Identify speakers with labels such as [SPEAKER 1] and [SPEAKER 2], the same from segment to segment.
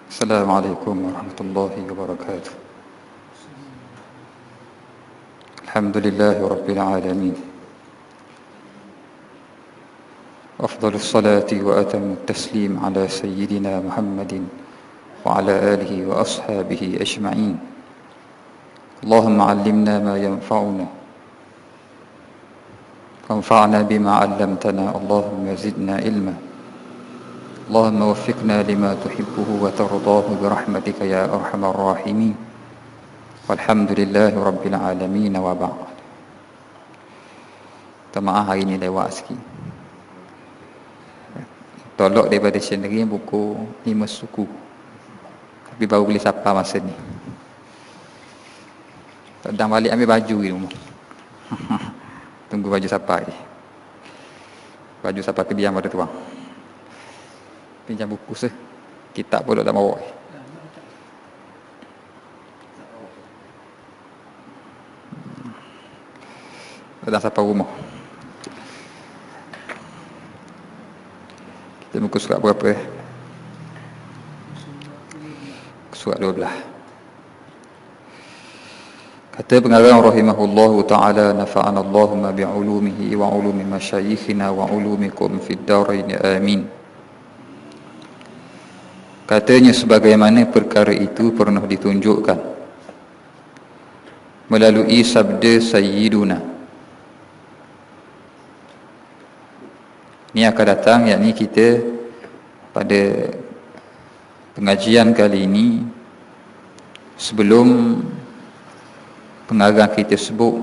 [SPEAKER 1] السلام عليكم ورحمة الله وبركاته. الحمد لله رب العالمين، أفضل الصلاة وأتم التسليم على سيدنا محمد وعلى آله وأصحابه أجمعين. اللهم علمنا ما ينفعنا وانفعنا بما علمتنا، اللهم زدنا علما، اللهم وفقنا لما تحبه وترضاه برحمتك يا أرحم الراحمين. والحمد لله رب العالمين وبعد. Maaf hari ni lewat sikit. Tolak daripada sendiri buku 5 suku, tapi baru boleh sapa masa ni. Sedang balik ambil baju di rumah. Tunggu baju sapa je. Baju sapa kediam pada tuang. Pinjam buku seh. Kitab pun tak bawa. Sedang sapa rumah. Kita muka surat berapa? Surat 12. Kata pengarang rahimahullahu ta'ala, nafa'ana Allahumma bi'ulumihi wa ulumi masyayikhina wa ulumikum fid darain amin. Katanya sebagaimana perkara itu pernah ditunjukkan melalui sabda Sayyiduna. Ini akan datang, yakni kita pada pengajian kali ini, sebelum pengarang kita sebut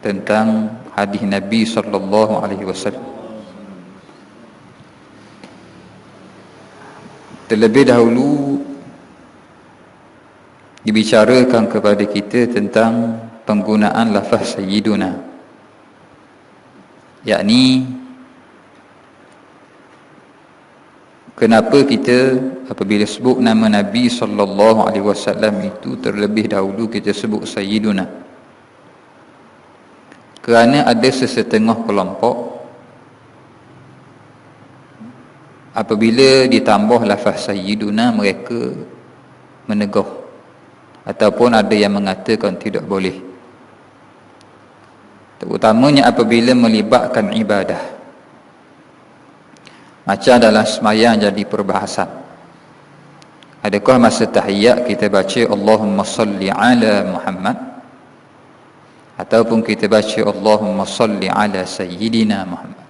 [SPEAKER 1] tentang hadis Nabi sallallahu alaihi wasallam, terlebih dahulu dibicarakan kepada kita tentang penggunaan lafaz Sayyiduna, yakni kenapa kita apabila sebut nama Nabi sallallahu alaihi wasallam itu terlebih dahulu kita sebut Sayyiduna. Kerana ada sesetengah kelompok apabila ditambah lafaz Sayyiduna mereka menegur, ataupun ada yang mengatakan tidak boleh, terutamanya apabila melibatkan ibadah, macam dalam sembahyang jadi perbahasan. Adakah masa tahiyat kita baca Allahumma salli ala Muhammad, ataupun kita baca Allahumma salli ala Sayyidina Muhammad?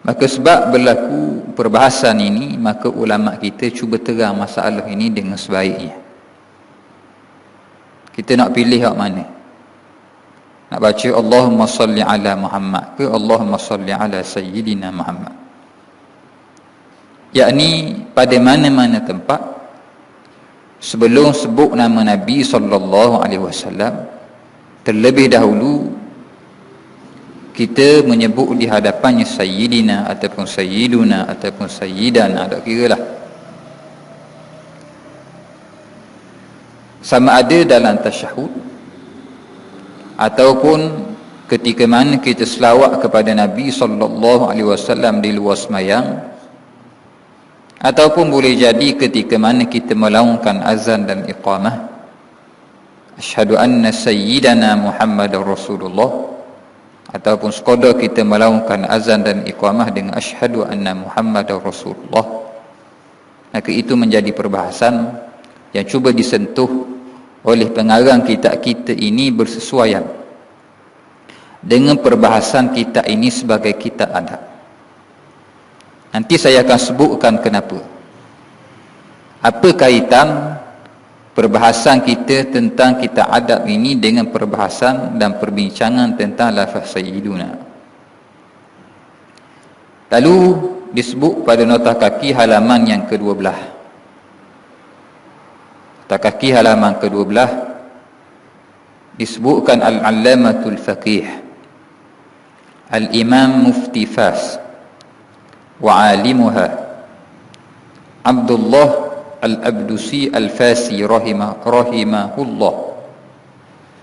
[SPEAKER 1] Maka sebab berlaku perbahasan ini, maka ulama kita cuba terang masalah ini dengan sebaiknya. Kita nak pilih hak mana? Nak baca Allahumma salli ala Muhammad ke Allahumma salli ala Sayyidina Muhammad? Yakni pada mana-mana tempat sebelum sebut nama Nabi sallallahu alaihi wasallam, terlebih dahulu kita menyebut di hadapannya Sayyidina ataupun Sayyiduna ataupun Sayyidana, tak kira lah. Sama ada dalam tasyahud ataupun ketika mana kita selawat kepada Nabi sallallahu alaihi wasallam di luar sembahyang, ataupun boleh jadi ketika mana kita melaungkan azan dan iqamah, asyhadu anna sayyidana Muhammadar Rasulullah, ataupun sekadar kita melaungkan azan dan iqamah dengan asyhadu anna Muhammadar Rasulullah. Maka itu menjadi perbahasan yang cuba disentuh oleh pengarang kitab kita ini bersesuaian dengan perbahasan kita ini sebagai kitab adab. Nanti saya akan sebutkan kenapa. Apa kaitan perbahasan kita tentang kitab adab ini dengan perbahasan dan perbincangan tentang lafaz Sayyiduna. Lalu disebut pada nota kaki halaman yang ke-12. Nota kaki halaman ke-12 disebutkan Al-Allamatul Faqih Al-Imam Mufti Fas wa alimuha Abdullah Al-Abdusi Al-Fasi rahimahullah.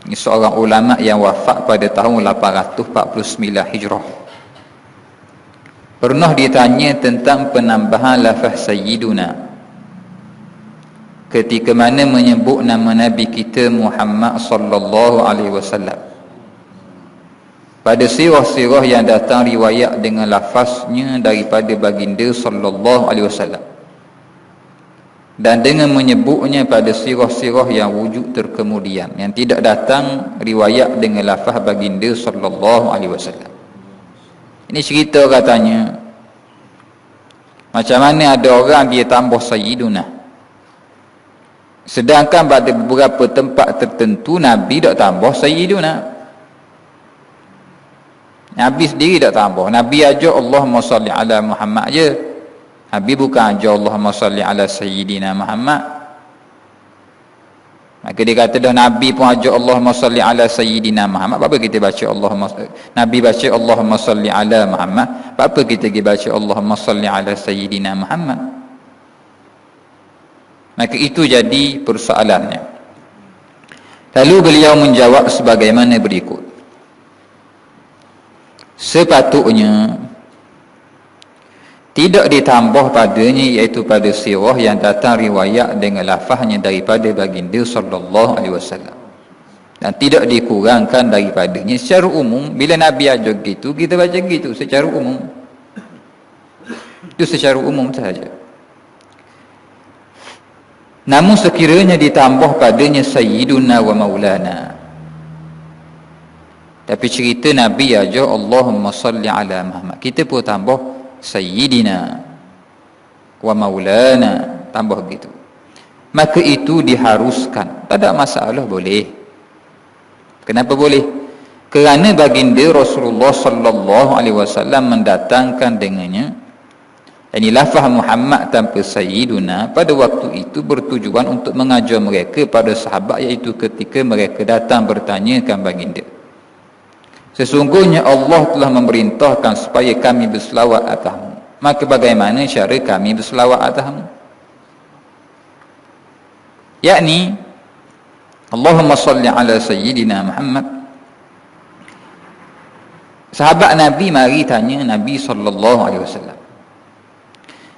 [SPEAKER 1] Ini seorang ulama yang wafat pada tahun 849 Hijrah. pernah ditanya tentang penambahan lafaz sayyiduna ketika mana menyebut nama Nabi kita Muhammad sallallahu alaihi wasallam. Pada sirah-sirah yang datang riwayat dengan lafaznya daripada baginda sallallahu alaihi wasallam, dan dengan menyebutnya pada sirah-sirah yang wujud terkemudian, yang tidak datang riwayat dengan lafaz baginda sallallahu alaihi wasallam. Ini cerita katanya, macam mana ada orang dia tambah sayyiduna, sedangkan pada beberapa tempat tertentu Nabi tak tambah sayyiduna. Nabi sendiri tak tambah. Nabi aja Allahumma salli ala Muhammad je. Nabi bukan aja Allahumma salli ala Sayyidina Muhammad. Maka dia kata dah Nabi pun aja Allahumma salli ala Sayyidina Muhammad, apa kita baca Allahumma, Nabi baca Allahumma salli ala Muhammad, apa kita pergi baca Allahumma salli ala Sayyidina Muhammad? Maka itu jadi persoalannya. Lalu beliau menjawab sebagaimana berikut. Sepatutnya tidak ditambah padanya, iaitu pada sirah yang datang riwayat dengan lafaznya daripada baginda sallallahu alaihi wasallam, dan tidak dikurangkan daripadanya secara umum. Bila Nabi ajar gitu, kita baca gitu secara umum. Itu secara umum sahaja. Namun sekiranya ditambah padanya sayyiduna wa maulana, tapi cerita Nabi aja Allahumma salli ala Muhammad, kita pun tambah sayyidina wa maulana, tambah gitu, maka itu diharuskan, tak ada masalah, boleh. Kenapa boleh? Kerana baginda Rasulullah sallallahu alaihi wasallam mendatangkan dengannya, yani lafaz Muhammad tanpa sayyiduna pada waktu itu bertujuan untuk mengajar mereka pada sahabat, iaitu ketika mereka datang bertanyakan baginda, sesungguhnya Allah telah memerintahkan supaya kami berselawat atasmu, maka bagaimana cara kami berselawat atasmu? Yakni Allahumma salli ala Sayyidina Muhammad. Sahabat Nabi mari tanya Nabi sallallahu alaihi wasallam.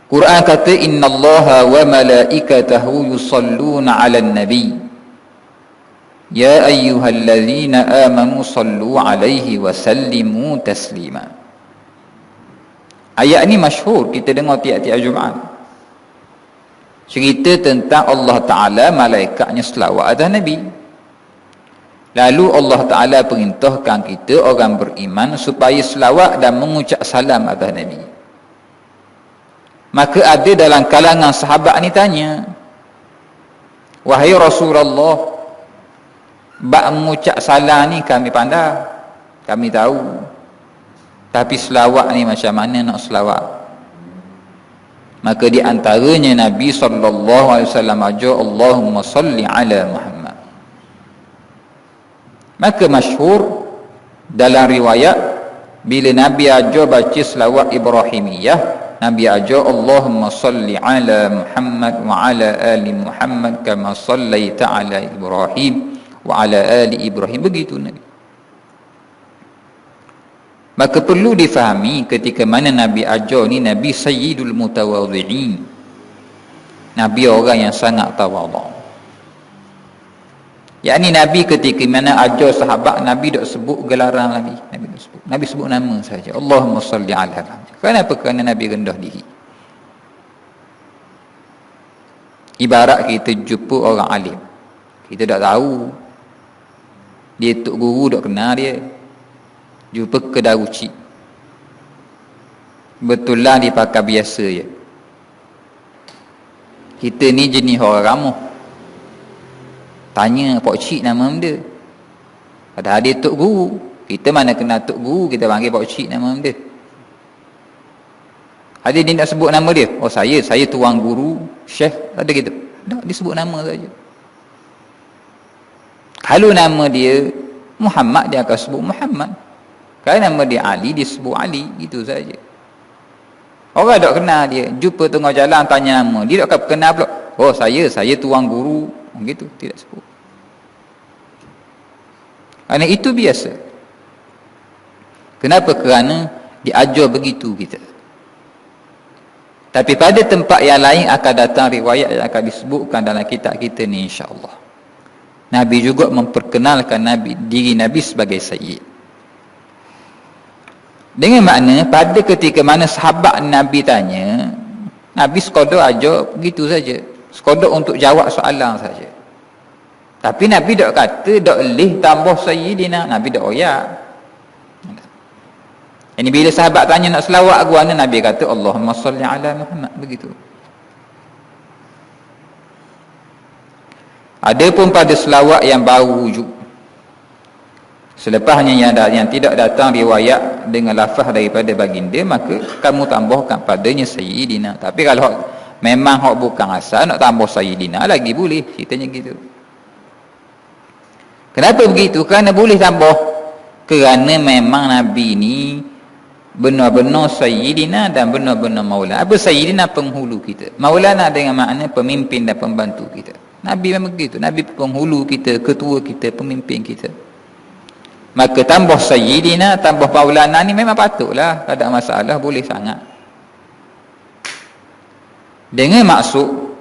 [SPEAKER 1] Quran kata innallaha wa malaikatahu yusalluna 'alan nabi ya ayyuhallazina amanu sallu alaihi wa sallimu taslima. Ayat ni masyhur, kita dengar tiap-tiap Jumaat. Cerita tentang Allah Ta'ala, malaikatnya selawat atas Nabi. Lalu Allah Ta'ala perintahkan kita orang beriman supaya selawat dan mengucap salam atas Nabi. Maka ada dalam kalangan sahabat ni tanya, wahai Rasulullah, bab mengucap salam ni kami pandai, kami tahu, tapi selawat ni macam mana nak selawat? Maka di antaranya Nabi sallallahu alaihi wasallam ajar Allahumma salli ala Muhammad. Maka masyhur dalam riwayat, bila Nabi ajar baca selawat Ibrahimiyah, Nabi ajar Allahumma salli ala Muhammad wa ala ali Muhammad kama sallaita ala Ibrahim wa ala ali Ibrahim, begitu Nabi. Maka perlu difahami ketika mana Nabi ajar ni, Nabi sayyidul mutawadhi'in, Nabi orang yang sangat tawadhu. Yakni Nabi ketika mana ajar sahabat, Nabi tak sebut gelaran Nabi, Nabi sebut nama saja, Allahumma salli ala Muhammad. Kenapa? Kerana Nabi rendah diri. Ibarat kita jumpa orang alim, kita tak tahu dia tok guru, tak kenal dia, jumpa kedai rucik, betul lah dia pakai biasa je. Kita ni jenis orang ramuh, tanya Pak Cik nama dia, padahal dia tok guru. Kita mana kenal tok guru, kita panggil Pak Cik nama dia. Ada dia nak sebut nama dia, oh saya tuan guru Syekh, ada gitu, tak, dia sebut nama saja. Kalau nama dia Muhammad, dia akan sebut Muhammad. Kalau nama dia Ali, dia sebut Ali, itu saja. Orang tak kenal dia, jumpa tengah jalan tanya nama, dia tak akan kenal pula, oh saya tuan guru, gitu, tidak sebut. Kerana itu biasa. Kenapa? Kerana diajar begitu kita. Tapi pada tempat yang lain akan datang riwayat yang akan disebutkan dalam kitab kita ni, insya-Allah. Nabi juga memperkenalkan diri Nabi sebagai sayyid. Dengan makna pada ketika mana sahabat Nabi tanya, Nabi sekadar aja begitu saja, sekadar untuk jawab soalan saja. Tapi Nabi tak kata tak leh tambah sayyidina, Nabi tak royak. Ini bila sahabat tanya nak selawat ke mana, Nabi kata Allahumma salli ala Muhammad, begitu. Adapun pada selawat yang baru wujud, selepasnya yang tidak datang riwayat dengan lafaz daripada baginda, maka kamu tambahkan padanya sayyidina. Tapi kalau memang hak bukan asal nak tambah sayyidina lagi boleh, ceritanya gitu. Kenapa begitu? Kerana boleh tambah, kerana memang Nabi ni benar-benar sayyidina dan benar-benar maulana. Apa sayyidina? Penghulu kita. Maulana dengan makna pemimpin dan pembantu kita. Nabi memang begitu. Nabi penghulu kita, ketua kita, pemimpin kita. Maka tambah sayyidina, tambah maulana ni memang patutlah, tak ada masalah, boleh sangat. Dengan maksud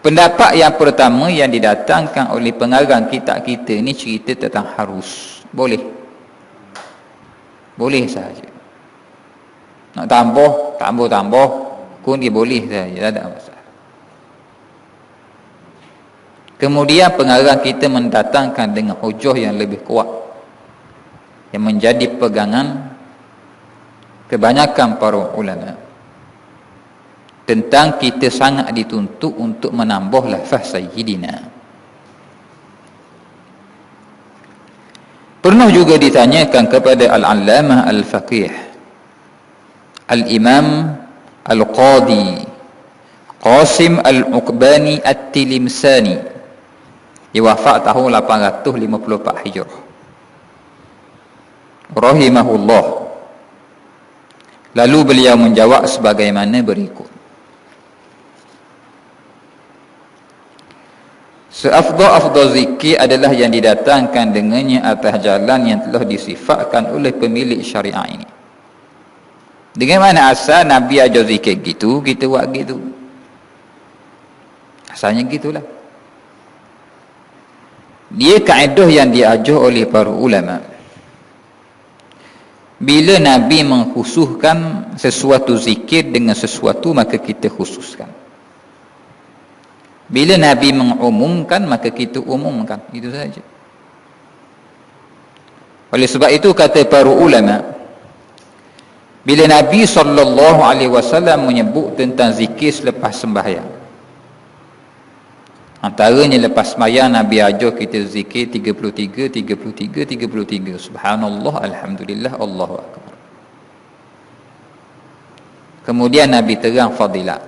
[SPEAKER 1] pendapat yang pertama yang didatangkan oleh pengarang kitab kita ni cerita tentang harus. Boleh saja. Nak tambah pun dia boleh saja, tak ada masalah. Kemudian pengarang kita mendatangkan dengan hujah yang lebih kuat, yang menjadi pegangan kebanyakan para ulama, tentang kita sangat dituntut untuk menambah lafaz sayyidina. Pernah juga ditanyakan kepada Al-Allamah Al-Faqih Al-Imam Al-Qadi Qasim Al-Uqbani At-Tilimsani, dia wafat tahun 854 Hijrah, rahimahullah. Lalu beliau menjawab sebagaimana berikut: seafdal zikir adalah yang didatangkan dengannya atas jalan yang telah disifatkan oleh pemilik syariat ini. Dengan mana asal Nabi ajar zikir gitu, kita buat gitu. Asalnya gitulah. Dia kaedah yang diajar oleh para ulama. Bila Nabi mengkhususkan sesuatu zikir dengan sesuatu, maka kita khususkan. Bila Nabi mengumumkan, maka kita umumkan. Itu saja. Oleh sebab itu kata para ulama, bila Nabi SAW menyebut tentang zikir selepas sembahyang, antaranya lepas sembahyang Nabi ajar kita zikir 33 subhanallah, alhamdulillah, Allahu akbar. Kemudian Nabi terang fadilat.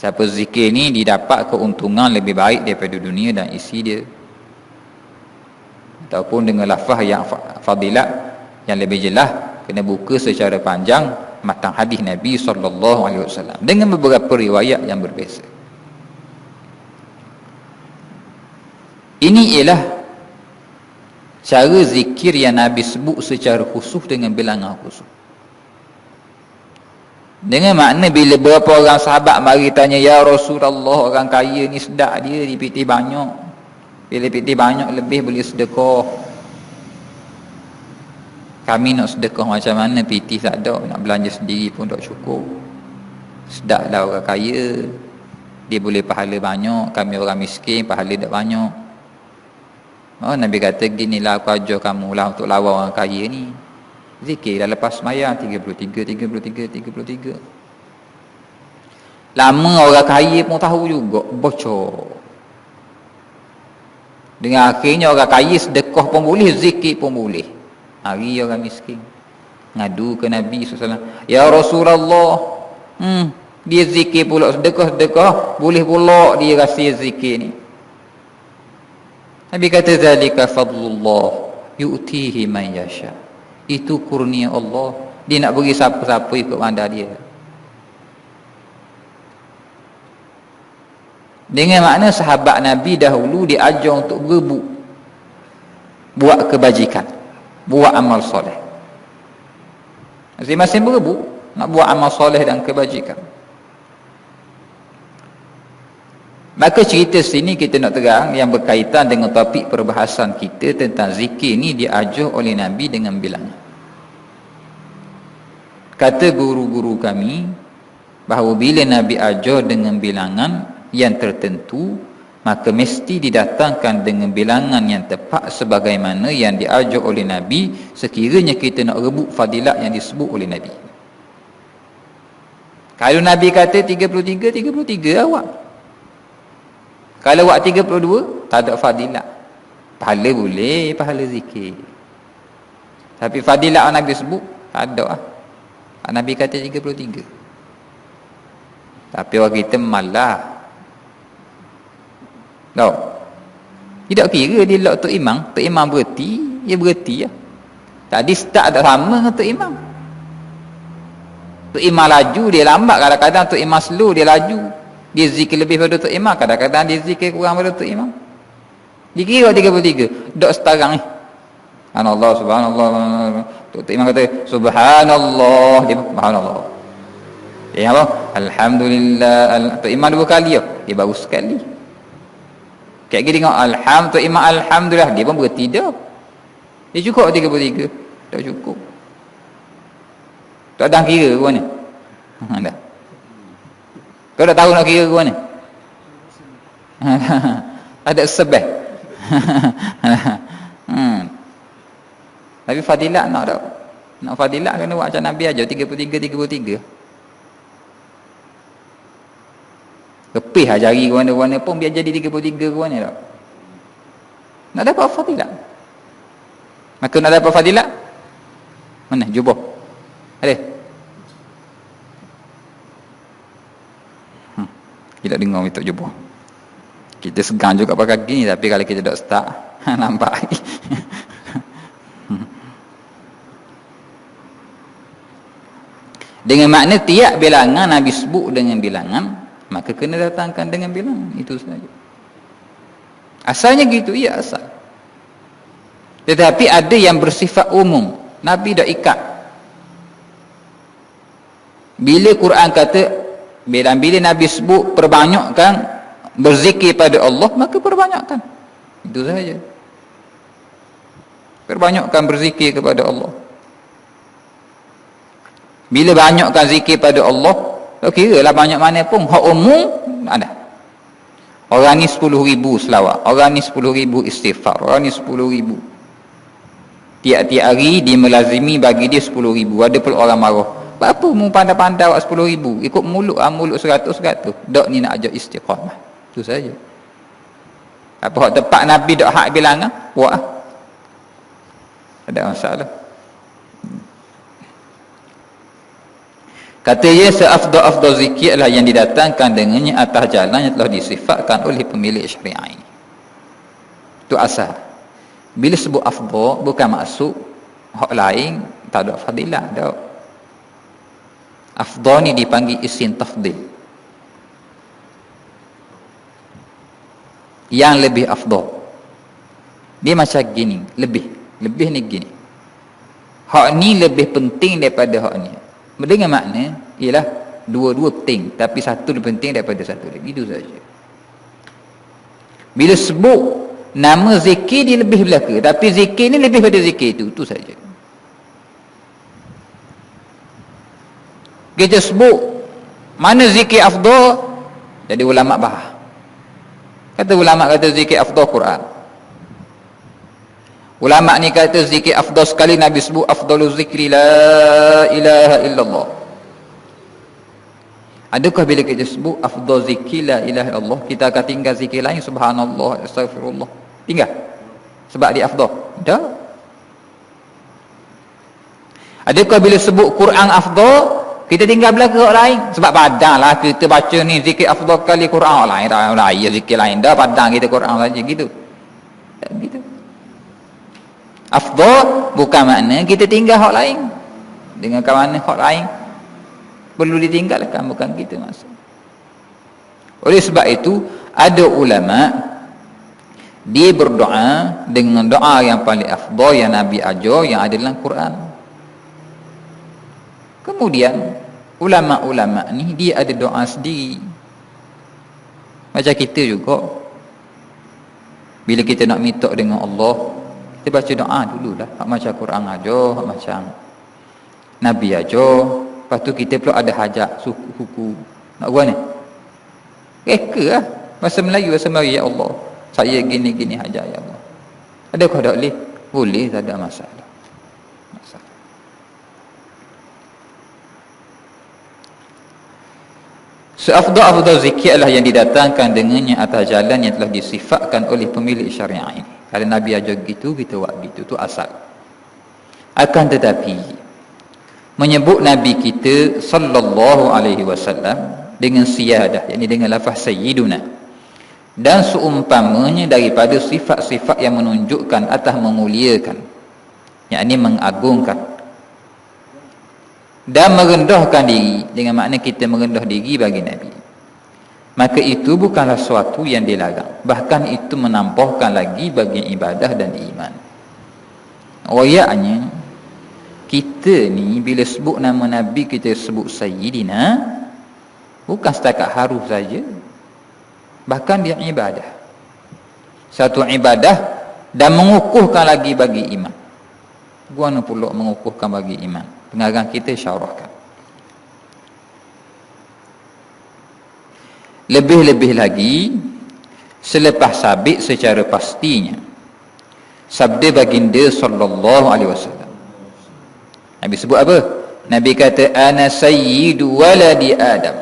[SPEAKER 1] Siapa zikir ni didapat keuntungan lebih baik daripada dunia dan isi dia, ataupun dengan lafaz yang fadilat yang lebih jelas, kena buka secara panjang matan hadis Nabi SAW dengan beberapa riwayat yang berbeza. Ini ialah cara zikir yang Nabi sebut secara khusus dengan bilangan khusus. Dengan makna bila beberapa orang sahabat mari tanya, ya Rasulullah, orang kaya ni sedap dia dipiti banyak, bila piti banyak lebih boleh sedekah. Kami nak sedekah macam mana, piti tak ada, nak belanja sendiri pun tak cukup. Sedaplah orang kaya, dia boleh pahala banyak, kami orang miskin pahala tak banyak. Nabi kata ginilah aku ajar kamu lah untuk lawan orang kaya ni. Zikir dah lepas sembahyang 33. Lama orang kaya pun tahu juga, bocor. Dengan akhirnya orang kaya sedekah pun boleh, zikir pun boleh. Hari orang miskin ngadu ke Nabi SAW, ya Rasulullah, dia zikir pula, sedekah boleh pula dia rasa zikir ni. Nabi kata zalika fadlullah yu'tihi man yasha. Itu kurnia Allah, dia nak bagi siapa-siapa ikut mandar dia. Dengan makna sahabat Nabi dahulu diajar untuk berebut, buat kebajikan, buat amal soleh. Masing-masing berebut. nak buat amal soleh dan kebajikan. Maka cerita sini kita nak terang yang berkaitan dengan topik perbahasan kita tentang zikir ni diajar oleh Nabi dengan bilangan. Kata guru-guru kami bahawa bila Nabi ajar dengan bilangan yang tertentu, maka mesti didatangkan dengan bilangan yang tepat sebagaimana yang diajar oleh Nabi sekiranya kita nak rebut fadilat yang disebut oleh Nabi. Kalau Nabi kata 33, 33 awak. Kalau awak 32, tak ada fadilat. Pahala boleh, pahala zikir. Tapi fadilat yang Nabi sebut, tak ada lah. Nabi kata 33. Tapi orang kita malah. Tahu? Tidak kira dia lak Tok Imam. Tok Imam berhenti, dia berhenti lah. Tadi start tak sama dengan Tok Imam. Tok Imam laju, dia lambat. Kadang-kadang Tok Imam slow, dia laju. Dia zikir lebih pada Tok Imam, kadang-kadang dia zikir kurang pada Tok Imam. Dikira 33. Dok setarang ni. Subhanallah, subhanallah. Tok Imam kata subhanallah, dia subhanallah. Dia apa? Alhamdulillah. Tok Imam 2 kali dia baru sekali. Kayak gini tengok Tok Imam alhamdulillah, dia pun berhenti dah. Dia cukup 33. Tak cukup. Tak ada kira ke mana? Dah. Kau dah tahu nak kira ke mana? Ada sebab. Tapi fadilat nak tak? Nak fadilat kena buat macam Nabi aja 33. Lepih lah jari ke mana-mana pun biar jadi 33 ke mana tak? Nak dapat fadilat. Maka nak dapat fadilat? Mana? Jubah. Ada? Kita dengar minta jubah. Kita segan juga pakai kaki ni, tapi kalau kita tak start, nampak lagi. Dengan makna tiap bilangan Nabi sebut dengan bilangan, maka kena datangkan dengan bilangan. Itu saja. Asalnya gitu, ya asal. Tetapi ada yang bersifat umum. Nabi dah ikat. Bila Quran kata, bila Nabi sebut perbanyakkan berzikir pada Allah, maka perbanyakkan. Itu saja. Perbanyakkan berzikir kepada Allah. Bila banyakkan zikir pada Allah, kira lah banyak mana pun, hak umum ada. Orang ni 10,000 selawat, orang ni 10,000 istighfar, orang ni 10,000. Tiap-tiap hari dia melazimi bagi dia 10,000. Ada pula orang marah. Apa mu pandai-pandai awak 10,000? Ikut mulut 100. Dok ni nak ajar istiqamah. Itu saja. Apa hak tepat Nabi dok hak bilangan? Buat. Ada masalah. Katanya seafdal zikir adalah yang didatangkan dengannya atas jalan yang telah disifatkan oleh pemilik syariat ini. Itu asal. Bila sebut afdal bukan maksud hak lain tak ada fadilah dah. Afdal ni dipanggil isim tafdil. Yang lebih afdal. Dia macam gini, lebih ni gini. Hak ni lebih penting daripada hak ni. Dengan makna ialah dua-dua penting, tapi satu lebih penting daripada satu lagi. Itu saja. Bila sebut nama zikir dia lebih belaka, tapi zikir ni lebih pada zikir itu saja. Kita sebut mana zikir afdal, jadi ulama bahas. Kata ulama kata zikir afdal Quran. Ulama ni kata zikir afdal sekali Nabi sebut afdaluz zikri la ilaha illallah. Adakah bila kita sebut afdal zikri la ilaha illallah kita akan tinggal zikir lain subhanallah astagfirullah? Tinggal. Sebab dia afdal. Tak. Adakah bila sebut Quran afdal kita tinggal belakang orang lain? Sebab padang lah kita baca ni zikir afdal kali Quran lain ya zikir lain dah padang kita Quran saja gitu. Tak gitu. Afdal bukan makna kita tinggal hak lain. Dengan kawan hak lain perlu ditinggalkan, bukan kita maksud. Oleh sebab itu ada ulama dia berdoa dengan doa yang paling afdal yang Nabi ajar yang ada dalam Quran. Kemudian ulama-ulama ni dia ada doa sendiri. Macam kita juga, bila kita nak minta dengan Allah, kita baca doa dululah. Macam Quran aja, macam Nabi aja. Lepas tu kita pula ada hajat suku nak buat ni. Reka lah. Bahasa Melayu, ya Allah, saya gini-gini hajat ya Allah. Adakah tak boleh? Boleh, tak ada masalah. Seafdal zikir adalah yang didatangkan dengannya atas jalan yang telah disifatkan oleh pemilik syariat ini. Kalau Nabi ajar gitu, kita buat gitu, tu asal. Akan tetapi menyebut Nabi kita sallallahu alaihi wasallam dengan siyadah, yakni dengan lafaz sayyiduna, dan seumpamanya daripada sifat-sifat yang menunjukkan atas memuliakan, yakni mengagungkan dan merendahkan diri, dengan makna kita merendah diri bagi Nabi, maka itu bukanlah suatu yang dilarang, bahkan itu menambahkan lagi bagi ibadah dan iman. Royaknya kita ni bila sebut nama Nabi, kita sebut Sayyidina, bukan setakat haruf saja, bahkan dia ibadah, satu ibadah, dan mengukuhkan lagi bagi iman. Guana pula mengukuhkan bagi iman, pengarang kita syarahkan. Lebih-lebih lagi selepas sabit secara pastinya sabda baginda sallallahu alaihi wasallam. Nabi sebut apa? Nabi kata ana sayyidu waladi Adam.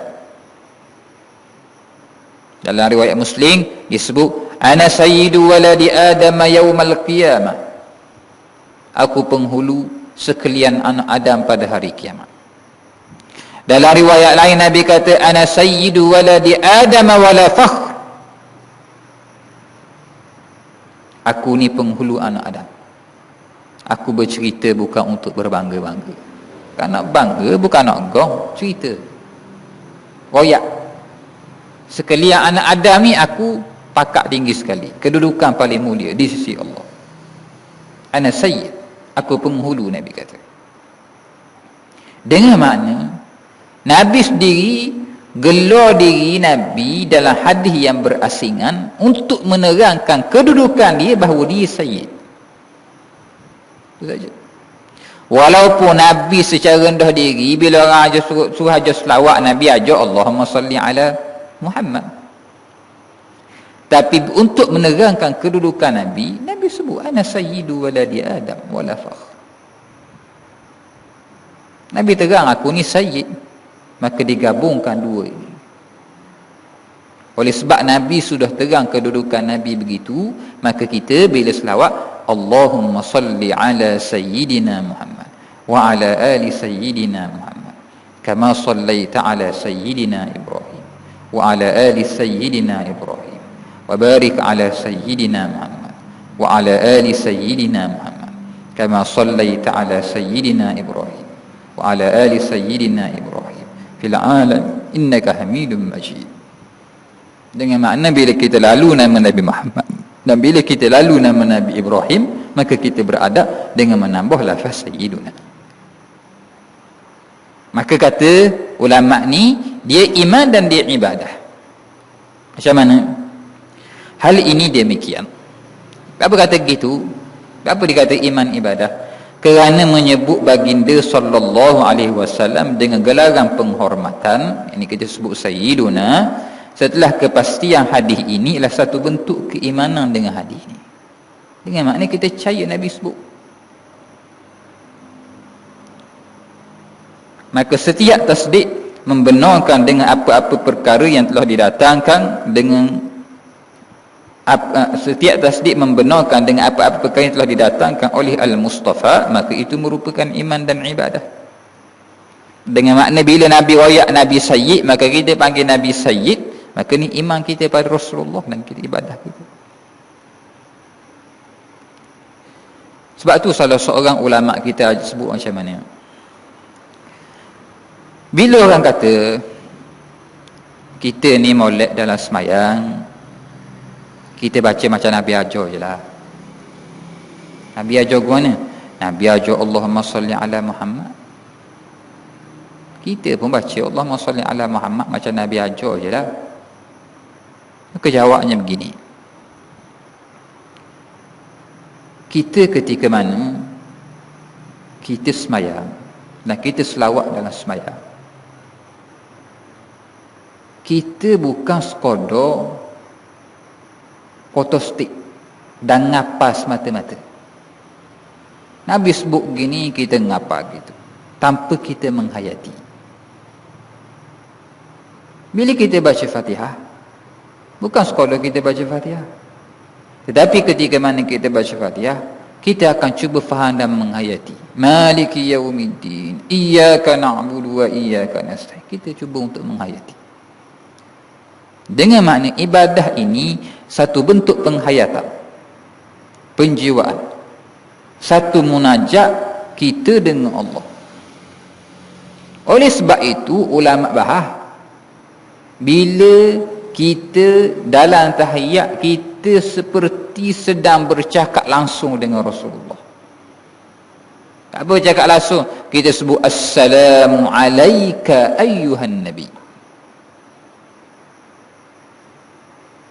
[SPEAKER 1] Dalam riwayat Muslim disebut ana sayyidu waladi Adam yaumal qiyamah. Aku penghulu sekalian anak Adam pada hari kiamat. Dalam riwayat lain Nabi kata ana sayyidu waladi Adam wala fakhr. Aku ni penghulu anak Adam. Aku bercerita bukan untuk berbangga-bangga. Bukan nak bangga, bukan nak gong, cerita. Royak. Sekalian anak Adam ni aku pakak tinggi sekali, kedudukan paling mulia di sisi Allah. Ana sayyid, aku penghulu, Nabi kata. Dengan makna Nabi sendiri gelar diri Nabi dalam hadis yang berasingan untuk menerangkan kedudukan dia bahawa dia sayyid. Itu saja. Walaupun Nabi secara rendah diri, bila orang suruh ajar selawat, Nabi ajar Allahumma salli ala Muhammad. Tapi untuk menerangkan kedudukan Nabi, Nabi sebut ana sayyidu waladi Adam wala fakhr. Nabi terang aku ni sayyid, maka digabungkan dua ini. Oleh sebab Nabi sudah terang kedudukan Nabi begitu, maka kita bila selawat Allahumma salli ala sayyidina Muhammad wa ala ali sayyidina Muhammad kama sallaita ala sayyidina Ibrahim wa ala ali sayyidina Ibrahim wa barik ala sayyidina Muhammad wa ala ali sayyidina Muhammad kama sallaita ala sayyidina Ibrahim wa ala ali sayyidina Ibrahim fil alam innaka hamidum majid. Dengan makna bila kita lalu nama Nabi Muhammad dan bila kita lalu nama Nabi Ibrahim, maka kita beradab dengan menambah lafaz sayyiduna. Maka kata ulama ni, dia iman dan dia ibadah. Macam mana? Hal ini demikian. Kenapa kata gitu? Kenapa dikata iman ibadah? Kerana menyebut baginda sallallahu alaihi wasallam dengan gelaran penghormatan, ini kita sebut sayyiduna, setelah kepastian hadis ini adalah satu bentuk keimanan dengan hadis ini. Dengan makna kita percaya Nabi sebut. Maka setiap tasdik membenarkan dengan apa-apa perkara yang telah didatangkan dengan setiap tasdik membenarkan dengan apa-apa perkara yang telah didatangkan oleh Al-Mustafa, maka itu merupakan iman dan ibadah. Dengan makna bila Nabi royak Nabi Sayyid, maka kita panggil Nabi Sayyid, maka ni iman kita pada Rasulullah dan kita ibadah kita. Sebab tu salah seorang ulama kita sebut macam mana, bila orang kata kita ni molek dalam semayang, kita baca macam Nabi ajar je lah. Nabi ajar ke mana? Nabi ajar Allahumma salli ala Muhammad. Kita pun baca Allahumma salli ala Muhammad macam Nabi ajar je lah. Maka jawabnya begini. Kita ketika mana kita semayang dan kita selawat dalam semayang, kita bukan sekadar fotostick dan ngapas mata-mata. Nabi sebut gini, kita ngapa gitu tanpa kita menghayati. Bila kita baca Fatihah, bukan sekadar kita baca Fatihah, tetapi ketika mana kita baca Fatihah, kita akan cuba faham dan menghayati. Maliki yaumiddin, iyyaka na'budu wa iyyaka nasta'in. Kita cuba untuk menghayati. Dengan makna ibadah ini satu bentuk penghayatan, penjiwaan, satu munajat kita dengan Allah. Oleh sebab itu ulama bahas, bila kita dalam tahiyat, kita seperti sedang bercakap langsung dengan Rasulullah. Tak apa cakap langsung, kita sebut assalamu alayka ayyuhan nabi.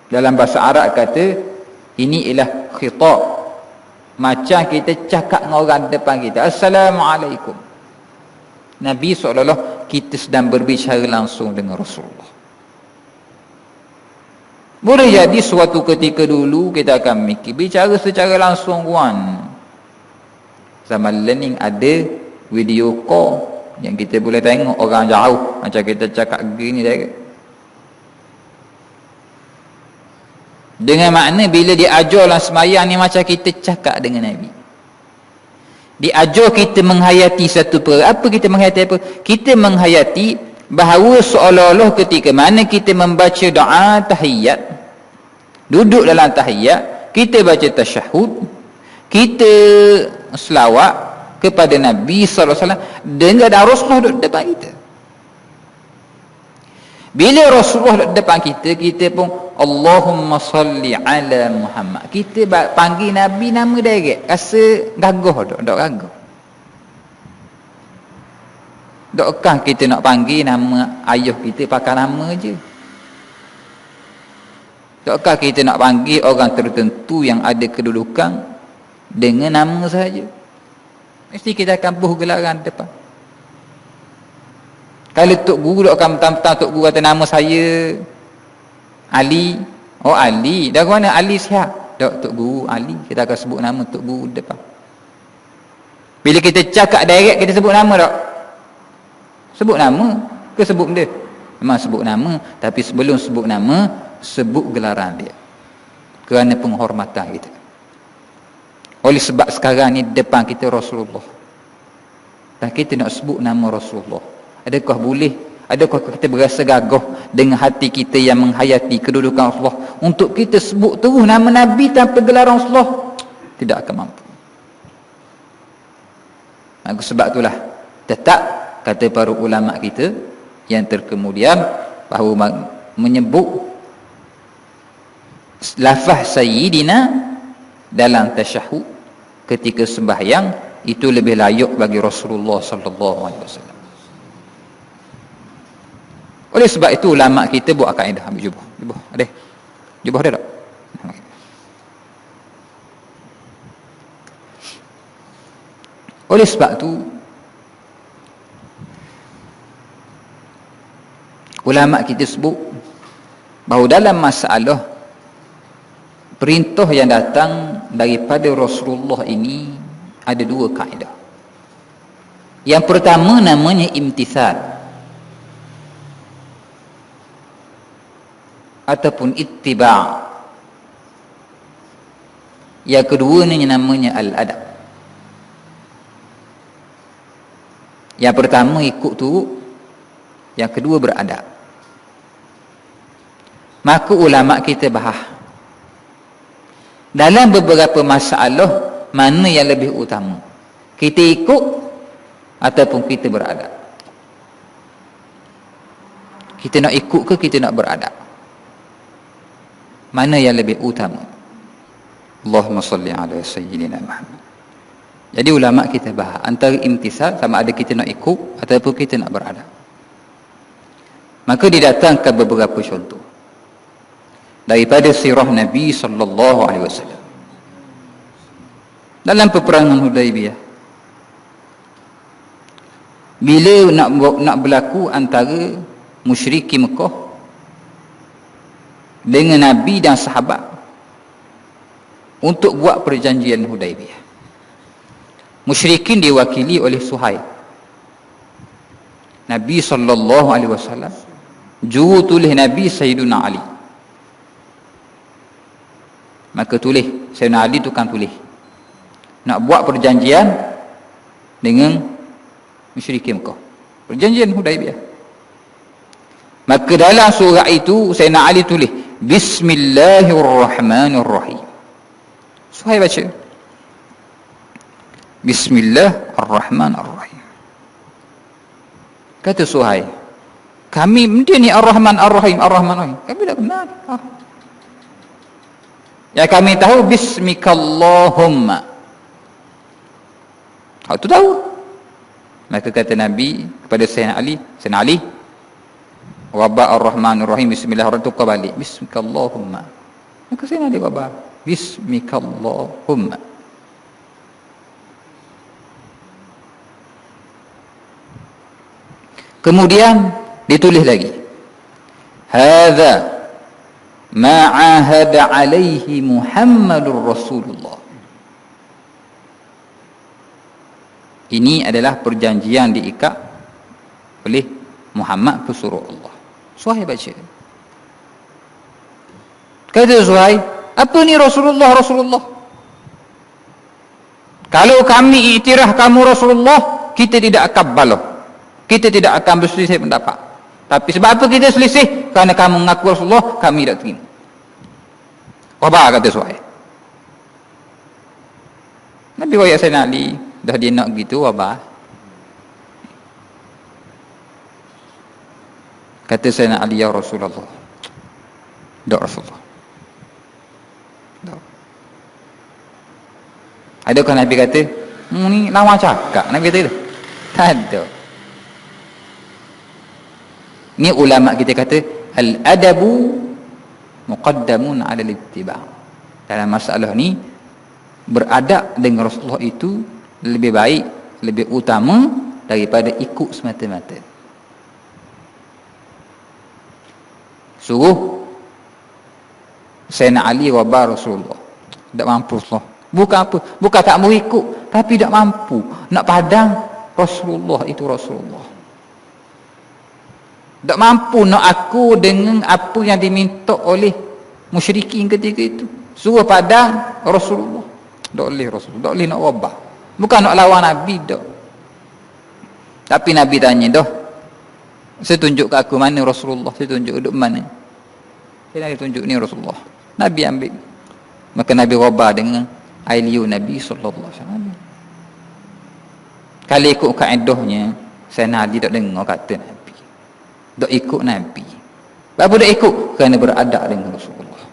[SPEAKER 1] Dalam bahasa Arab kata ini ialah khitab, macam kita cakap dengan orang depan kita, assalamualaikum. Nabi SAW, kita sedang berbicara langsung dengan Rasulullah. Boleh jadi suatu ketika dulu kita akan mikir bicara secara langsung kawan. Zaman learning ada video call yang kita boleh tengok orang jauh, macam kita cakap gini dah. Dengan makna bila diajar dalam sembahyang ni macam kita cakap dengan Nabi. Diajar kita menghayati satu perkara. Apa kita menghayati apa? Kita menghayati bahawa seolah-olah ketika mana kita membaca doa tahiyat, duduk dalam tahiyat, kita baca tasyahud, kita selawat kepada Nabi SAW dengan Rasulullah duduk depan kita. Bila Rasulullah duduk depan kita, kita pun Allahumma salli ala Muhammad. Kita panggil Nabi nama direct. Rasa gagah tak? Tak gagah. Takkah kita nak panggil nama ayah kita pakai nama je? Takkah kita nak panggil orang tertentu yang ada kedudukan dengan nama sahaja? Mesti kita akan buh gelaran depan. Kalau Tok Guru tak akan petang-petang Tok Guru kata nama saya Ali. Oh Ali. Dari mana Ali siap? Tak, Tok Guru Ali. Kita akan sebut nama Tok Guru depan. Bila kita cakap direct, kita sebut nama tak? Sebut nama ke sebut benda? Memang sebut nama. Tapi sebelum sebut nama, sebut gelaran dia. Kerana penghormatan kita. Oleh sebab sekarang ni depan kita Rasulullah. Dan kita nak sebut nama Rasulullah. Adakah boleh? Adakah kita berasa gagah dengan hati kita yang menghayati kedudukan Rasulullah untuk kita sebut terus nama Nabi tanpa gelaran Rasulullah? Tidak akan mampu. Maka sebab itulah tetap kata para ulama kita yang terkemudian bahawa menyebut lafaz sayyidina dalam tasyahud ketika sembahyang itu lebih layak bagi Rasulullah sallallahu alaihi wasallam. Oleh sebab itu ulama kita buat kaedah. Ambil jubah. Jubah ada? Jubah ada tak? Oleh sebab itu ulama kita sebut bahawa dalam masalah perintah yang datang daripada Rasulullah ini ada dua kaedah. Yang pertama namanya imtithal ataupun ittiba'. Yang kedua ni namanya al-adab. Yang pertama ikut tu, yang kedua beradab. Maka ulama kita bahas dalam beberapa masalah mana yang lebih utama, kita ikut ataupun kita beradab. Kita nak ikut ke kita nak beradab? Mana yang lebih utama? Allahumma salli ala sayyidina Muhammad. Jadi ulama kita bahas antara imtisal sama ada kita nak ikut ataupun kita nak beradab. Maka didatangkan beberapa contoh daripada sirah Nabi sallallahu alaihi wasallam dalam peperangan Hudaibiyah. Bila nak berlaku antara musyriki Mekah dengan Nabi dan sahabat untuk buat perjanjian Hudaibiyah. Musyrikin diwakili oleh Suhaib. Nabi sallallahu alaihi wasallam juru tulis Nabi Sayyiduna Ali. Maka tulis, Sayyidina Ali tukang tulis. Nak buat perjanjian dengan musyrikin Mekah. Perjanjian Hudaibiyah. Maka dalam surah itu Sayyidina Ali tulis Bismillahirrahmanirrahim. Suhaib baca Bismillahirrahmanirrahim. Kata Suhaib, kami dia ni Ar-Rahman Ar-Rahim, Ar-Rahman Ar-Rahim. Kami tak kenal. Ya kami tahu Bismikallahumma. Hak tu tahu. Maka kata Nabi kepada Sayyidina Ali, Wabba Ar-Rahman Ar-Rahim, Bismillahirrahmanirrahim, tukar balik Bismikallahumma. Maka Sayyidina Ali wabba Bismikallahumma. Kemudian ditulis lagi, hadza ma 'ahada 'alaihi Muhammadur Rasulullah. Ini adalah perjanjian diikat oleh Muhammad pesuruh Allah. Suhaib baca. Kata Suhaib, apa ni Rasulullah? Kalau kami iktiraf kamu Rasulullah, kita tidak akan baloh. Kita tidak akan berselisih pendapat. Tapi sebab apa kita selisih? Kerana kamu mengaku Rasulullah, kami tidak terima. Wabah, kata Suhaib. Nabi wayak Sayyidina Ali, dah dia nak gitu, wabah. Kata Sayyidina Ali, ya Rasulullah. Tak Rasulullah. Tak. Adakah Nabi kata, ni lawan cakap? Nabi kata itu? Tak ada. Ni ulama kita kata al-adabu muqaddamun 'ala al-ittiba'. Dalam masalah ni beradab dengan Rasulullah itu lebih baik, lebih utama daripada ikut semata-mata. Suruh Sayyidina Ali wabah Rasulullah. Tak mampu Rasulullah. Bukan apa, bukan tak mau ikut, tapi tak mampu nak padang Rasulullah itu Rasulullah. Tak mampu nak aku dengan apa yang diminta oleh musyrikin ketika itu. Suruh padang Rasulullah. Tak boleh Rasulullah, tak boleh nak wabah. Bukan nak lawan Nabi tak. Tapi Nabi tanya dah, saya tunjuk ke aku mana Rasulullah, saya tunjuk duduk mana. Saya tunjuk ni Rasulullah. Nabi ambil. Maka Nabi wabah dengan ailiu Nabi sallallahu alaihi wasallam. Kalau ikut kaedahnya, Sayyidina Ali tak dengar kata Nabi. Tak ikut Nabi. Kenapa tak ikut? Kerana beradab dengan Rasulullah.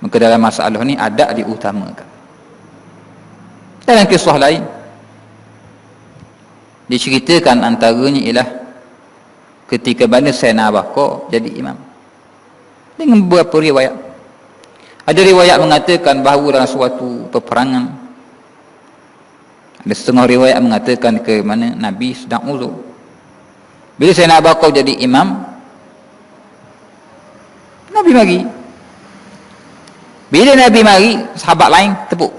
[SPEAKER 1] Maka dalam masalah ni adab diutamakan. Dalam kisah lain diceritakan antaranya ialah ketika mana Sayyidina Abu Bakar jadi imam. Dengan beberapa riwayat. Ada riwayat mengatakan bahawa dalam suatu peperangan, ada setengah riwayat mengatakan ke mana Nabi sedang uzur. Bila Sayyidina Abu Bakar jadi imam, Nabi mari. Bila Nabi mari, sahabat lain tepuk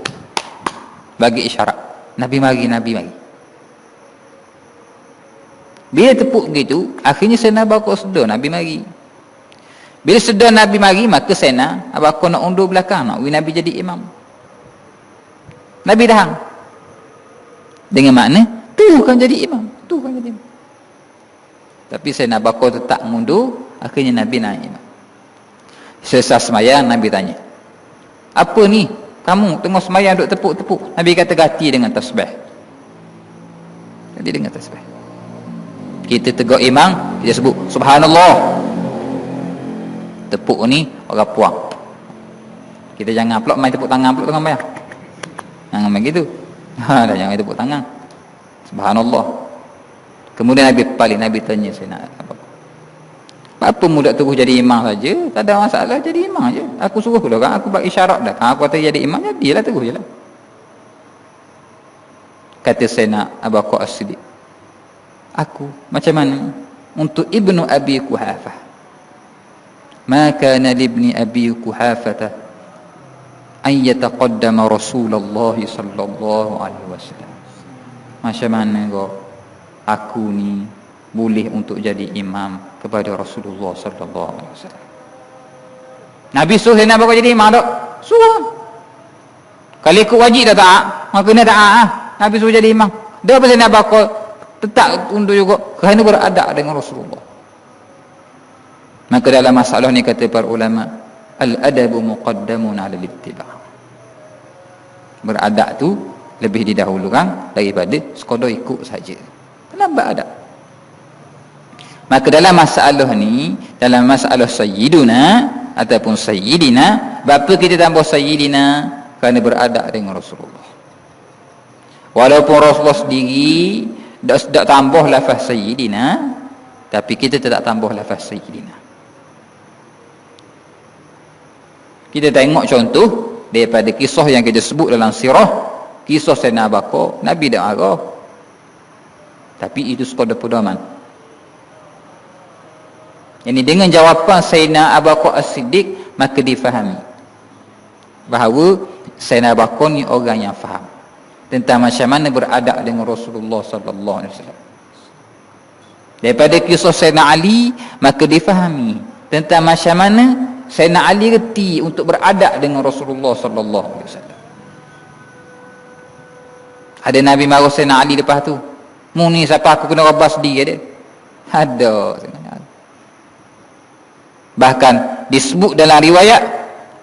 [SPEAKER 1] bagi isyarat. Nabi mari. Bila tepuk gitu, akhirnya Sayyidina Abu Bakar sedar Nabi mari. Bila sedar Nabi mari, maka Sayyidina Abu Bakar nak undur belakang, nak Nabi jadi imam. Nabi dah. Dengan makna, tu kan jadi imam. Tapi Sayyidina Abu Bakar tetap mundur, akhirnya Nabi naik imam. Selesai semayang, Nabi tanya, apa ni? Kamu tengah semayang duk tepuk-tepuk. Nabi kata ganti dengan tasbih. Ganti dengan tasbih. Kita tegak imam, kita sebut Subhanallah. Tepuk ni orang puang. Kita jangan pula main tepuk tangan pula tengah semayang. Jangan main gitu. Jangan main tepuk tangan. Subhanallah. Kemudian Nabi paling Nabi tanya Sayyidina Abu Bakar, apa muda terus jadi imam saja, tak ada masalah, jadi imam aja. Aku suruh dah kan, aku buat isyarat dah. Aku kata jadi imam, jadilah terus je lah. Kata Sayyidina Abu Bakar As-Siddiq, aku macam mana untuk ibnu Abi Quhafah, ma kana li ibni Abi Quhafah an yataqaddama Rasulullah sallallahu alaihi wasallam. Macam mana kau aku ni boleh untuk jadi imam kepada Rasulullah sallallahu alaihi wasallam? Nabi suruh Sayyidina Abu Bakar jadi imam tak? Suruh. Kalau ikut wajib dah tak? Maka kena tak? Nabi suruh jadi imam. Dia apa Sayyidina Abu Bakar tetap untuk juga kerana beradab dengan Rasulullah. Maka dalam masalah ni kata para ulama, al-adabu muqaddamun 'ala al-ittiba'. Beradab tu lebih didahulukan daripada sekadar ikut saja. Kenapa adab? Maka dalam masalah ni, dalam masalah sayyiduna ataupun sayyidina, bapa kita tambah sayyidina kerana beradab dengan Rasulullah. Walaupun Rasulullah sendiri tak tambah lafaz sayyidina, tapi kita tak tambah lafaz sayyidina. Kita tengok contoh daripada kisah yang kita sebut dalam sirah, kisah Sayyidina Abu Bakar, Nabi dah marah, tapi itu sekadar pedoman. Ini dengan jawapan Sayyidina Abu Bakar As-Siddiq, maka difahami bahawa Sayyidina Abu Bakar ni orang yang faham tentang macam mana beradab dengan Rasulullah sallallahu alaihi wasallam. Daripada kisah Sayyidina Ali, maka difahami tentang macam mana Sayyidina Ali reti untuk beradab dengan Rasulullah sallallahu alaihi wasallam. Ada Nabi marah Sayyidina Ali lepas tu, mu ni siapa aku kena rabas dia? Ada. Bahkan disebut dalam riwayat,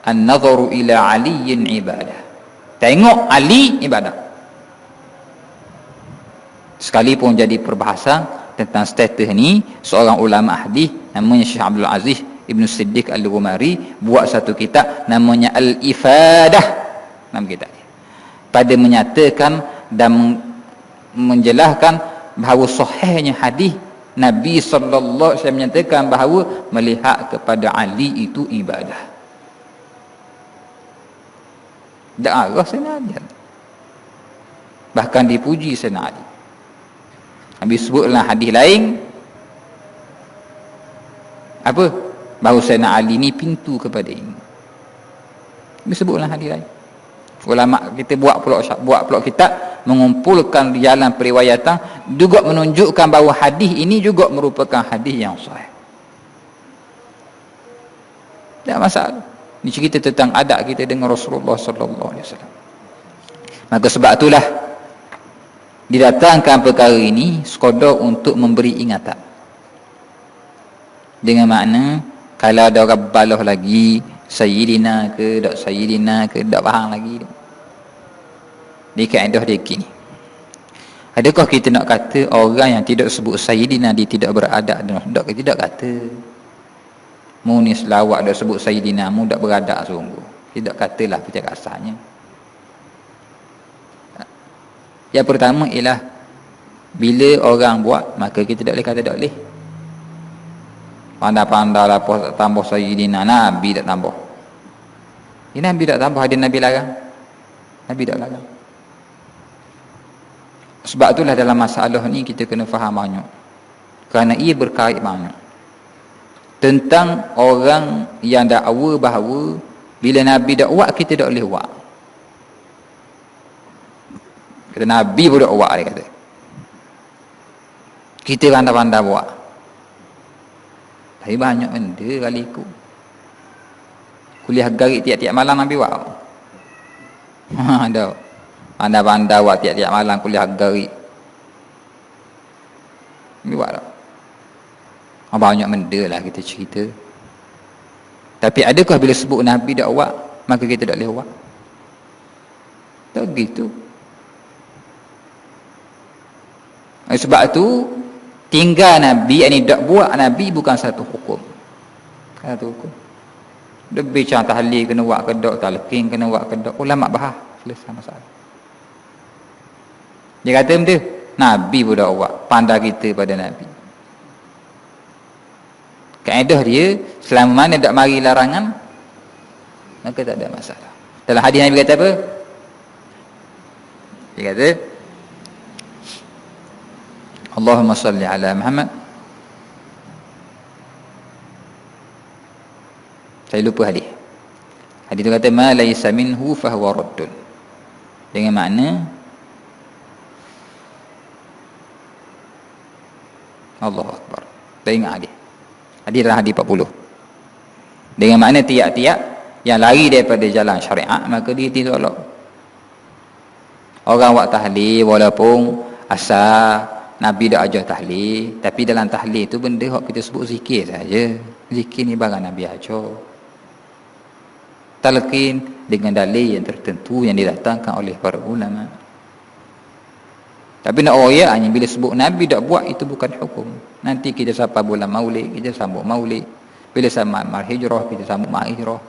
[SPEAKER 1] an-nadharu ila aliyin ibadah. Tengok Ali ibadah. Sekalipun jadi perbahasan tentang status ni, seorang ulama hadis namanya Syekh Abdul Aziz Ibn Siddiq Al-Ghumari buat satu kitab namanya Al-Ifadah, nama kitab dia, pada menyatakan dan menjelaskan bahawa sahihnya hadis Nabi sallallahu alaihi wasallam menyatakan bahawa melihat kepada Ali itu ibadah. Dah Sayyidina Ali, bahkan dipuji Sayyidina Ali. Nabi sebutlah hadis lain apa? Bahawa Sayyidina Ali ni pintu kepada ini. Nabi sebutlah hadis lain. Ulama kita buat pula kitab mengumpulkan jalan periwayatan, juga menunjukkan bahawa hadis ini juga merupakan hadis yang sahih. Tak masalah. Ini cerita tentang adab kita dengan Rasulullah sallallahu alaihi wasallam. Maka sebab itulah didatangkan perkara ini sekadar untuk memberi ingatan. Dengan makna kalau ada orang balah lagi sayyidina ke tak sayyidina ke tak faham lagi di kaedah dia kini, adakah kita nak kata orang yang tidak sebut sayyidina dia tidak beradab? Tidak kata mu ni selawat dah sebut sayyidina mu tak beradab sungguh. Tidak katalah secara kasarnya. Yang pertama ialah bila orang buat, maka kita tak boleh kata tak boleh. Pandai-pandai lah tambah sayyidina, Nabi tak tambah. Ini Nabi tak tambah, ada Nabi larang? Nabi tak larang. Sebab itulah dalam masalah ni kita kena faham banyak, kerana ia berkait banyak tentang orang yang dakwa bahawa bila Nabi dakwah kita tak boleh buat. Kata Nabi pun dakwah, dia kata kita pandai-pandai buat. Tapi banyak benda kali ikut. Kuliah garik tiap-tiap malam Nabi buat. Ada pandai-pandai buat tiap-tiap malam kuliah garik. Nabi buat tak? Banyak benda lah kita cerita. Tapi adakah bila sebut Nabi dakwah maka kita tak boleh buat? Tak begitu. Sebab tu tinggal Nabi, ini tak buat Nabi bukan satu hukum. Satu hukum. Lebih macam tahlil kena buat ke tak, talqin kena buat ke tak, ulama bahas selesai masalah. Dia kata betul, Nabi pun dah buat, pandai kita pada Nabi. Kaedah dia, selama mana tak mari larangan, maka tak ada masalah. Dalam hadis Nabi kata apa? Dia kata, Allahumma salli ala Muhammad. Saya lupa hadis. Hadis itu kata, ma laysa minhu fahuwa raddun. Dengan makna, Allahu Akbar. Tak ingat hadis. Hadis dalam hadis 40. Dengan makna tiap-tiap yang lari daripada jalan syariat, maka dia ditolak. Orang buat tahlil walaupun asal Nabi dah ajar tahlil, tapi dalam tahlil tu benda hak kita sebut zikir saja. Zikir ni barang Nabi ajar. Talqin dengan dalil yang tertentu yang didatangkan oleh para ulama. Tapi nak royak bila sebut Nabi tak buat, itu bukan hukum. Nanti kita sampai bulan Maulid, kita sambut Maulid. Bila sampai Mar Hijrah, kita sambut Mar Hijrah.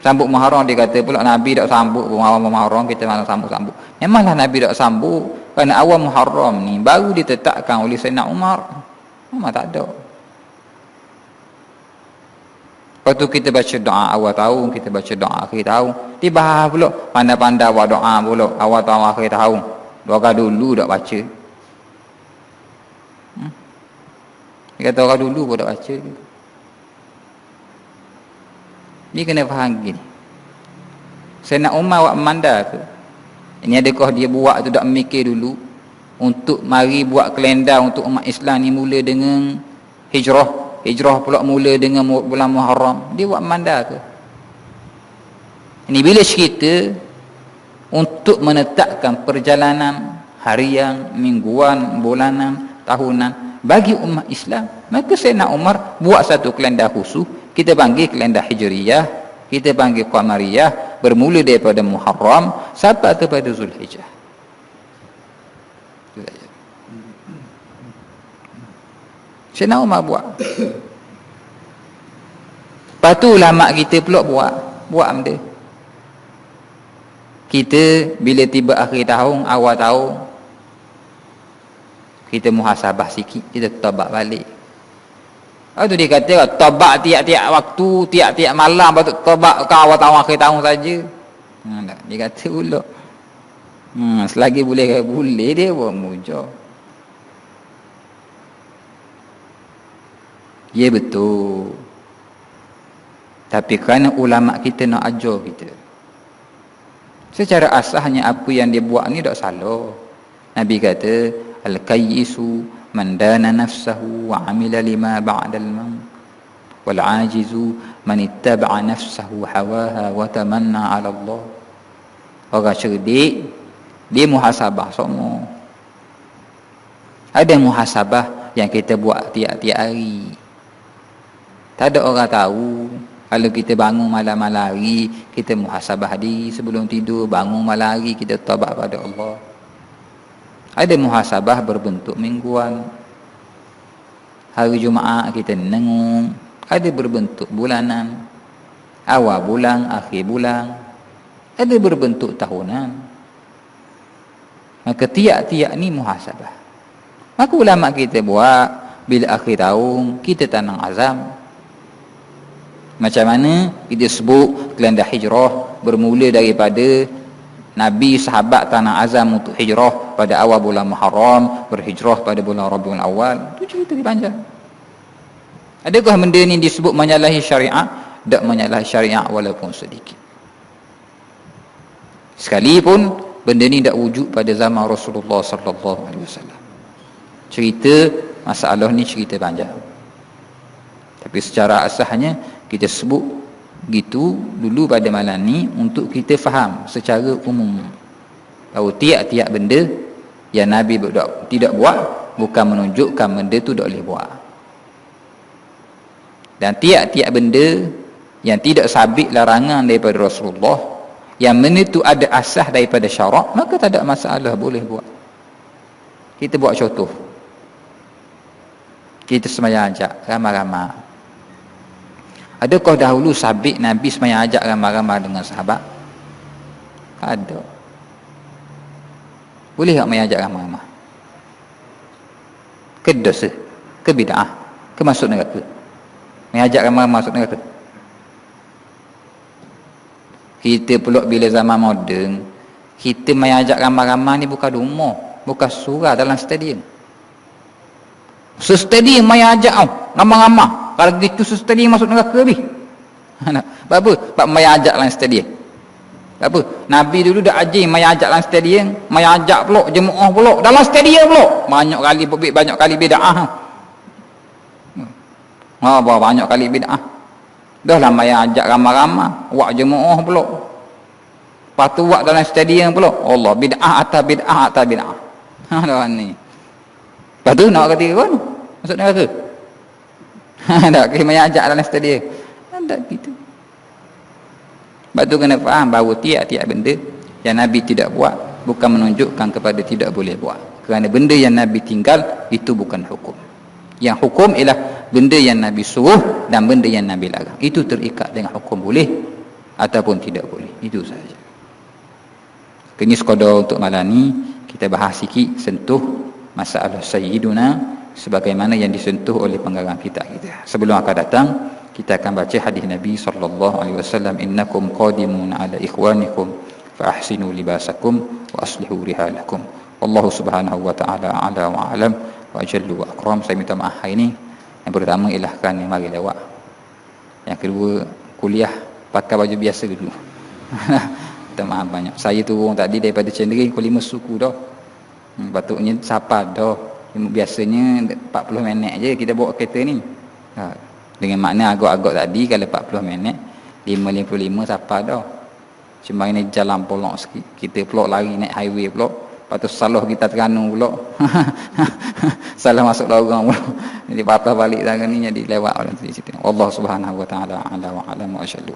[SPEAKER 1] Sambut Muharram, dia kata pula Nabi tak sambut awal Muharram, kita malah sambut-sambut. Memanglah Nabi tak sambut, kerana awal Muharram ni baru ditetapkan oleh Sayyidina Umar. Memang tak ada. Lepas tu kita baca doa awal tahun, kita baca doa akhir tahun. Tiba pula pandai-pandai buat doa pula awal tahun akhir tahun. Orang dulu tak baca. Dia kata orang dulu pun tak baca. Dia kena faham gini. Sayyidina Umar buat mandar tu. Ini adakah dia buat tu tak mikir dulu untuk mari buat kalender untuk umat Islam ni mula dengan hijrah. Hijrah pula mula dengan bulan Muharram. Dia buat mandar tu. Ini bila cerita untuk menetapkan perjalanan harian, mingguan, bulanan, tahunan bagi umat Islam, maka Sayyidina Umar buat satu kalender khusus. Kita panggil kalender Hijriyah, kita panggil Qamariyah, bermula daripada Muharram sampai kepada Zulhijjah. Sayyidina Umar buat. Lepas tu ulama kita pula buat benda. Kita bila tiba akhir tahun, awal tahun, kita muhasabah sikit, kita taubat balik. Itu dia kata taubat tiap-tiap waktu, tiap-tiap malam, patut taubat ke awal tahun akhir tahun saja. Dia kata pula selagi boleh dia buat mujur. Ya betul. Tapi kerana ulama kita nak ajar kita, secara asahnya apa yang dia buat ni tak salah. Nabi kata al-kayyisu man dana nafsahu wa amila lima ba'dal maut wal ajizu man ittaba'a nafsahu hawaha wa tamanna 'ala Allah. Orang cerdik dia muhasabah semua. Ada muhasabah yang kita buat tiap-tiap hari. Tak ada orang tahu. Kalau kita bangun malam-malam hari, kita muhasabah diri sebelum tidur, bangun malam hari, kita taubat pada Allah. Ada muhasabah berbentuk mingguan. Hari Jumaat kita nengung. Ada berbentuk bulanan. Awal bulan, akhir bulan. Ada berbentuk tahunan. Maka tiap-tiap ni muhasabah. Maka ulama kita buat, bila akhir tahun, kita tanam azam. Macam mana kita sebut kalender hijrah bermula daripada Nabi sahabat tanah azam untuk hijrah pada awal bulan Muharram, berhijrah pada bulan Rabiul Awal. Itu cerita panjang. Adakah benda ni disebut menyalahi syariat? Tak menyalahi syariat walaupun sedikit. Sekalipun benda ni tak wujud pada zaman Rasulullah sallallahu alaihi wasallam. Cerita masalah ni cerita panjang. Tapi secara asasnya kita sebut gitu dulu pada malam ni untuk kita faham secara umum bahawa tiap-tiap benda yang Nabi tidak buat bukan menunjukkan benda tu tak boleh buat. Dan tiap-tiap benda yang tidak sabit larangan daripada Rasulullah, yang benda tu ada asas daripada syarak, maka tak ada masalah, boleh buat. Kita buat contoh. Kita sembahyang ajak ramai-ramai. Adakah dahulu sabit Nabi sembahyang ajak ramai-ramai dengan sahabat? Tak ada. Boleh tak mai ajak ramai-ramai? Ke dosa? Ke bid'ah? Ke masuk neraka? Mai ajak ramai-ramai masuk neraka? Kita pula bila zaman moden, kita mai ajak ramai-ramai ni bukan rumah, bukan surah dalam stadium. Stadium mai ajak ramai-ramai. Kalau gitu stadium masuk neraka habis. Sebab apa? Sebab mai ajak dalam stadium. Apa? Nabi dulu dah ajar mai ajak dalam stadium, mai ajak pula jemaah pula dalam stadium pula. Banyak kali bid'ah. Banyak kali bid'ah. Dah lah mai ajak ramai-ramai, buat jemaah pula. Lepas tu buat dalam stadium pula. Allah, bid'ah atas bid'ah atas bid'ah. Dah ni. Lepas tu nak kata kan? Masuk neraka. Tak kira mai ajak dalam stadium. Tak gitu. Sebab tu kena faham bahawa tiap-tiap benda yang Nabi tidak buat bukan menunjukkan kepada tidak boleh buat. Kerana benda yang Nabi tinggal itu bukan hukum. Yang hukum ialah benda yang Nabi suruh dan benda yang Nabi larang. Itu terikat dengan hukum boleh ataupun tidak boleh. Itu sahaja. Ini sekadar untuk malam ni kita bahas sikit sentuh masalah Sayyiduna sebagaimana yang disentuh oleh pengarang kitab kita. Sebelum akan datang kita akan baca hadis Nabi sallallahu alaihi wasallam, innakum qadimun ala ikhwanikum fa ahsinu libasakum wa aslihu rihalakum. Wallahu subhanahu wa ta'ala a'la wa a'lam wa ajallu wa akram. Saya minta maaf hari ini. Yang pertama ialah kerana mari lewat. Yang kedua, kuliah pakai baju biasa dulu. Minta maaf banyak. Saya turun tadi daripada Cenderi pukul 5 suku dah. Patutnya siapa dah. Biasanya 40 minit je kita bawa kereta ni. Dengan makna agak-agak tadi kalau 40 minit 5.55 siapa dah. Cuma ini jalan polok sikit. Kita pulak lari naik highway pulak. Lepas tu salah kita Terengganu pulak. Salah masuk lorong pulak. Jadi patah balik tangan ni jadi lewat orang situ. Allah Subhanahu wa taala ala wa alam wa asyhadu.